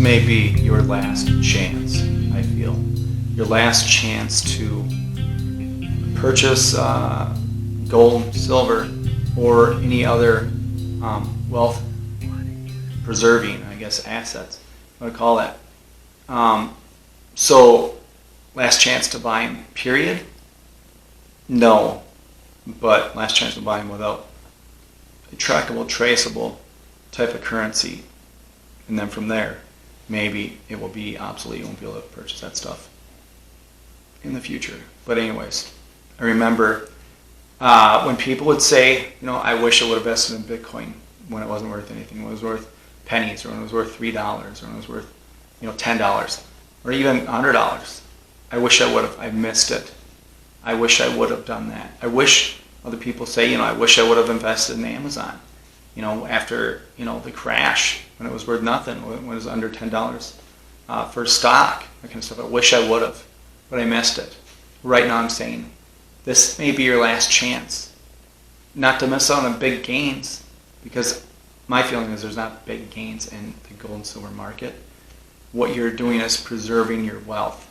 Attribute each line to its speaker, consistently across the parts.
Speaker 1: may be your last chance, I feel. Your last chance to purchase gold, silver, or any other wealth preserving, I guess, assets. I would call that. So, last chance to buy them, period? No. But last chance to buy them without a trackable, traceable type of currency. And then from there, maybe it will be obsolete. You won't be able to purchase that stuff in the future. But anyways, I remember when people would say, I wish I would have invested in Bitcoin when it wasn't worth anything, when it was worth pennies, or when it was worth $3, or when it was worth, $10, or even $100. I wish I would have. I missed it. I wish I would have done that. I wish other people say, I wish I would have invested in Amazon, after, the crash, when it was worth nothing, when it was under $10 for stock, that kind of stuff. I wish I would have, but I missed it. Right now I'm saying, this may be your last chance. Not to miss out on big gains, because my feeling is there's not big gains in the gold and silver market. What you're doing is preserving your wealth.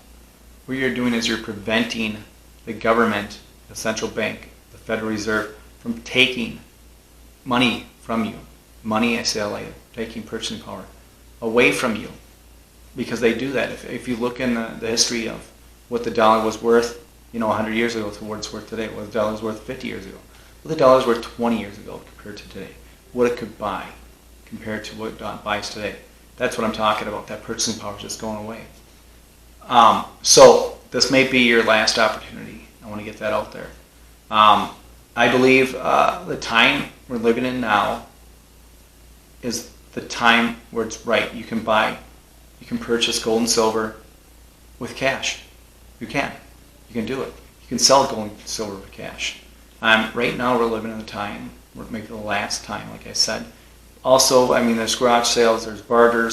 Speaker 1: What you're doing is you're preventing the government, the central bank, the Federal Reserve, from taking money from you. Money, I say that later, taking purchasing power away from you. Because they do that. If you look in the history of what the dollar was worth, 100 years ago to what it's worth today, what the dollar was worth 50 years ago, what the dollar was worth 20 years ago compared to today, what it could buy compared to what it buys today. That's what I'm talking about. That purchasing power is just going away. So this may be your last opportunity. I want to get that out there. I believe the time we're living in now is the time where it's right. You can purchase gold and silver with cash. You can do it. You can sell gold and silver with cash. Right now we're living in a time, we're maybe the last time, like I said. Also, there's garage sales, there's barter,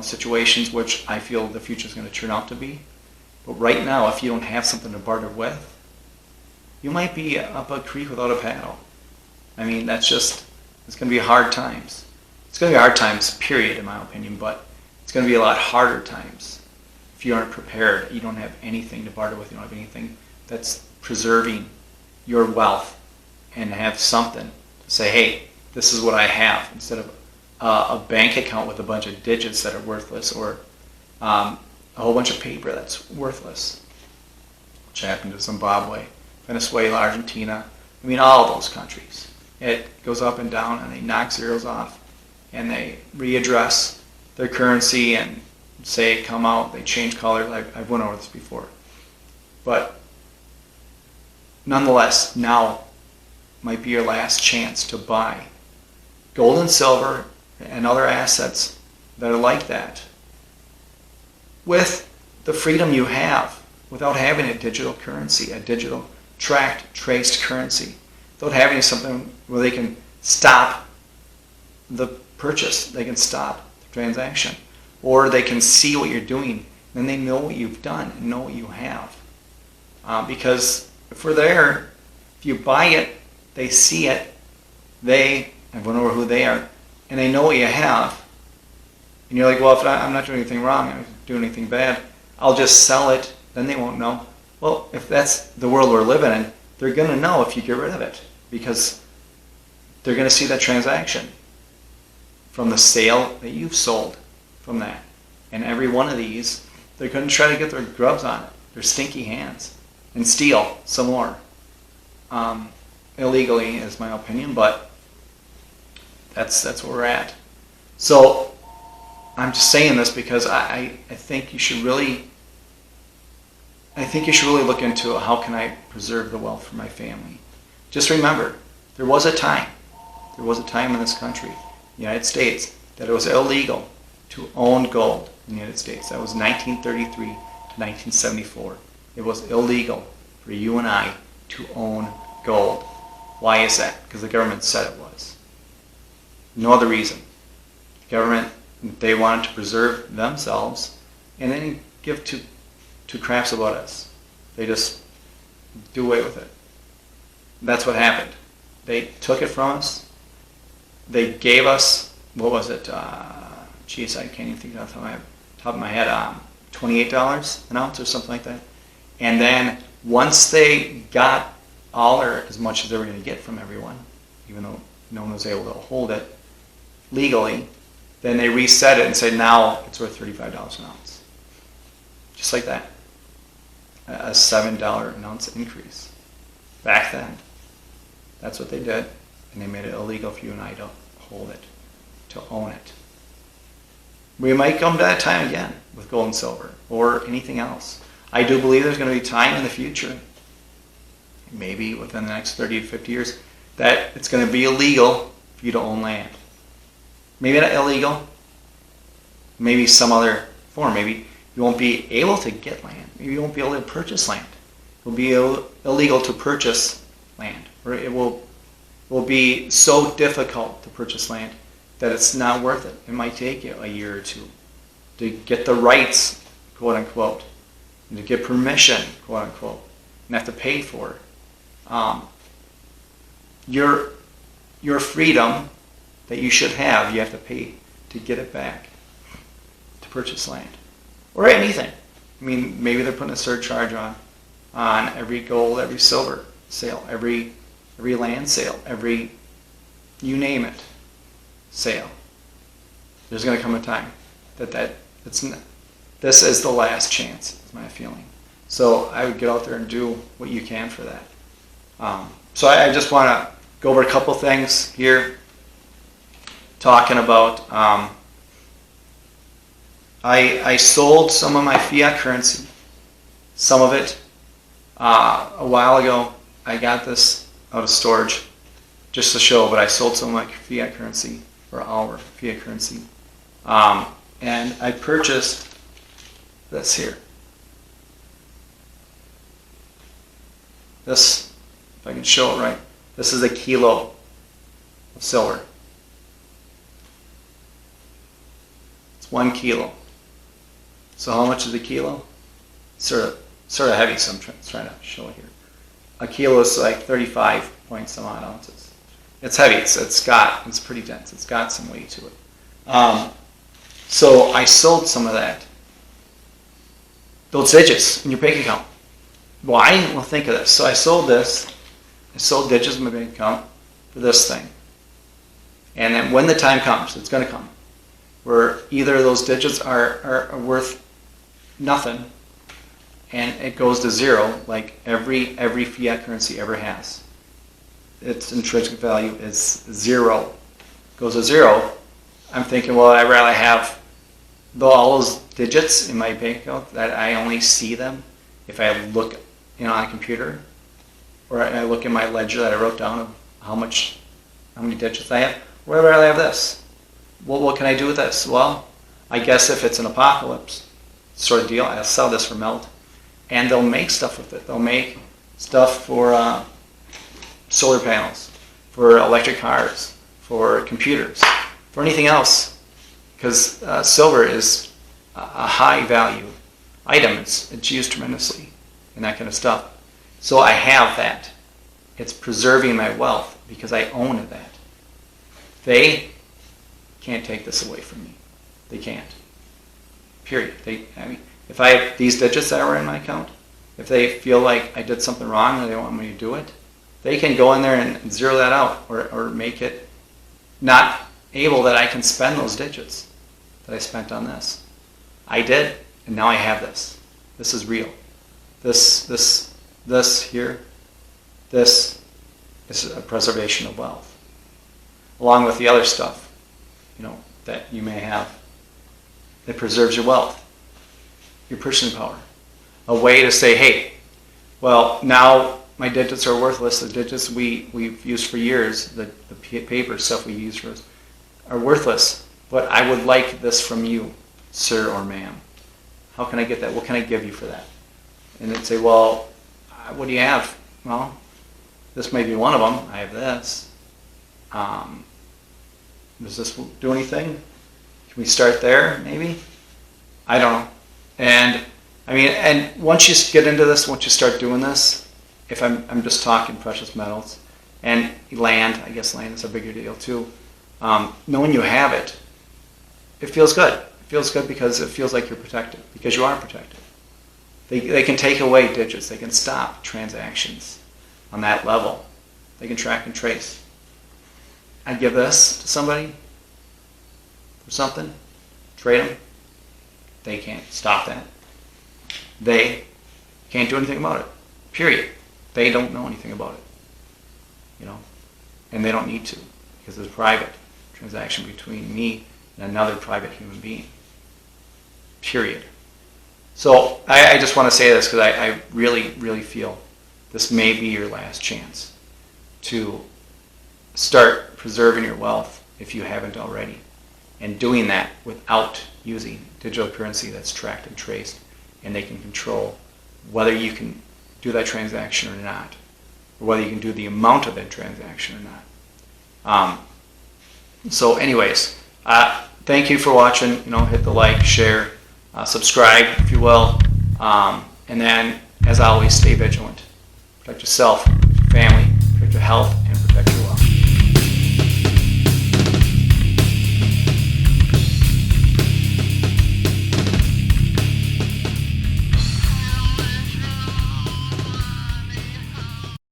Speaker 1: situations, which I feel the future is going to turn out to be. But right now, if you don't have something to barter with, you might be up a creek without a paddle. It's going to be hard times. It's going to be hard times, period, in my opinion, but it's going to be a lot harder times if you aren't prepared. You don't have anything to barter with. You don't have anything that's preserving your wealth, and have something to say, hey, this is what I have, instead of a bank account with a bunch of digits that are worthless, or a whole bunch of paper that's worthless, which happened to Zimbabwe, Venezuela, Argentina, all those countries. It goes up and down, and they knock zeros off, and they readdress their currency and say, come out, they change colors. I've went over this before. But nonetheless, now might be your last chance to buy gold and silver and other assets that are like that with the freedom you have, without having a digital currency, a digital tracked, traced currency, without having something where they can stop the purchase, they can stop the transaction, or they can see what you're doing, then they know what you've done and know what you have. Because if we're there, if you buy it, they see it, I've went over who they are, and they know what you have. And you're like, well, if I'm not doing anything wrong, I'm not doing anything bad, I'll just sell it, then they won't know. Well, if that's the world we're living in, they're going to know if you get rid of it, because they're going to see that transaction from the sale that you've sold from that. And every one of these, they're going to try to get their grubs on it, their stinky hands, and steal some more. Illegally, is my opinion, but that's where we're at. So I'm just saying this because I think you should really look into how can I preserve the wealth for my family. Just remember, there was a time in this country, the United States, that it was illegal to own gold in the United States. That was 1933 to 1974. It was illegal for you and I to own gold. Why is that? Because the government said it was. No other reason. The government, they wanted to preserve themselves, and they didn't give two craps about us. They just do away with it. That's what happened. They took it from us. They gave us, what was it, geez, I can't even think off the top of my head, $28 an ounce or something like that. And then once they got all or as much as they were going to get from everyone, even though no one was able to hold it legally, then they reset it and said now it's worth $35 an ounce. Just like that. A $7 an ounce increase. Back then. That's what they did. And they made it illegal for you and I to hold it, to own it. We might come to that time again with gold and silver or anything else. I do believe there's going to be time in the future, maybe within the next 30 to 50 years, that it's going to be illegal for you to own land. Maybe not illegal, maybe some other form. Maybe you won't be able to get land. Maybe you won't be able to purchase land. It will be illegal to purchase land. Or it will be so difficult to purchase land that it's not worth it. It might take you a year or two to get the rights, quote unquote, and to get permission, quote unquote, and have to pay for it. Your freedom that you should have, you have to pay to get it back, to purchase land. Or anything. I mean, maybe they're putting a surcharge on every gold, every silver sale, every land sale, every, you name it, sale. There's going to come a time this is the last chance, is my feeling. So I would get out there and do what you can for that. So I just want to go over a couple things here, talking about, I sold some of my fiat currency, some of it, a while ago. I got this out of storage just to show, but I sold some of my fiat currency, or our fiat currency. And I purchased this here. This, if I can show it right, this is a kilo of silver. It's 1 kilo. So how much is a kilo? Sort of heavy, so I'm trying to show it here. A kilo is like 35 point some odd ounces. It's heavy. It's pretty dense. It's got some weight to it. So I sold some of that. Those digits in your bank account. Well, I didn't think of this. So I sold this. I sold digits in my bank account for this thing. And then when the time comes, it's going to come, where either those digits are worth nothing and it goes to zero, like every fiat currency ever has. Its intrinsic value is zero. Goes to zero. I'm thinking, well, I'd rather have all those digits in my bank account that I only see them if I look on a computer, or I look in my ledger that I wrote down of how many digits I have. Or I'd rather have this. Well, what can I do with this? Well, I guess if it's an apocalypse sort of deal, I'll sell this for melt. And they'll make stuff with it. They'll make stuff for solar panels, for electric cars, for computers, for anything else. Because silver is a high value item. It's used tremendously in that kind of stuff. So I have that. It's preserving my wealth because I own that. They can't take this away from me. They can't. Period. If I have these digits that were in my account, if they feel like I did something wrong and they want me to do it, they can go in there and zero that out or make it not able that I can spend those digits that I spent on this. I did, and now I have this. This is real. This here, this is a preservation of wealth. Along with the other stuff, that you may have that preserves your wealth, your purchasing power. A way to say, hey, well, now my digits are worthless. The digits we've used for years, the paper stuff we use are worthless. But I would like this from you, sir or ma'am. How can I get that? What can I give you for that? And they'd say, well, what do you have? Well, this may be one of them. I have this. Does this do anything? Can we start there, maybe? I don't know. And once you get into this, once you start doing this, if I'm just talking precious metals and land, I guess land is a bigger deal too. Knowing you have it it feels good. It feels good because it feels like you're protected, because you are protected. They can take away digits. They can stop transactions on that level. They can track and trace. I give this to somebody for something, trade them. They can't stop that. They can't do anything about it. Period. They don't know anything about it. And they don't need to, because it's a private transaction between me and another private human being. Period. So I just want to say this because I really, really feel this may be your last chance to start preserving your wealth if you haven't already, and doing that without using digital currency that's tracked and traced, and they can control whether you can do that transaction or not, or whether you can do the amount of that transaction or not. So anyways, thank you for watching. Hit the like, share, subscribe if you will, and then as always, stay vigilant. Protect yourself, your family, protect your health,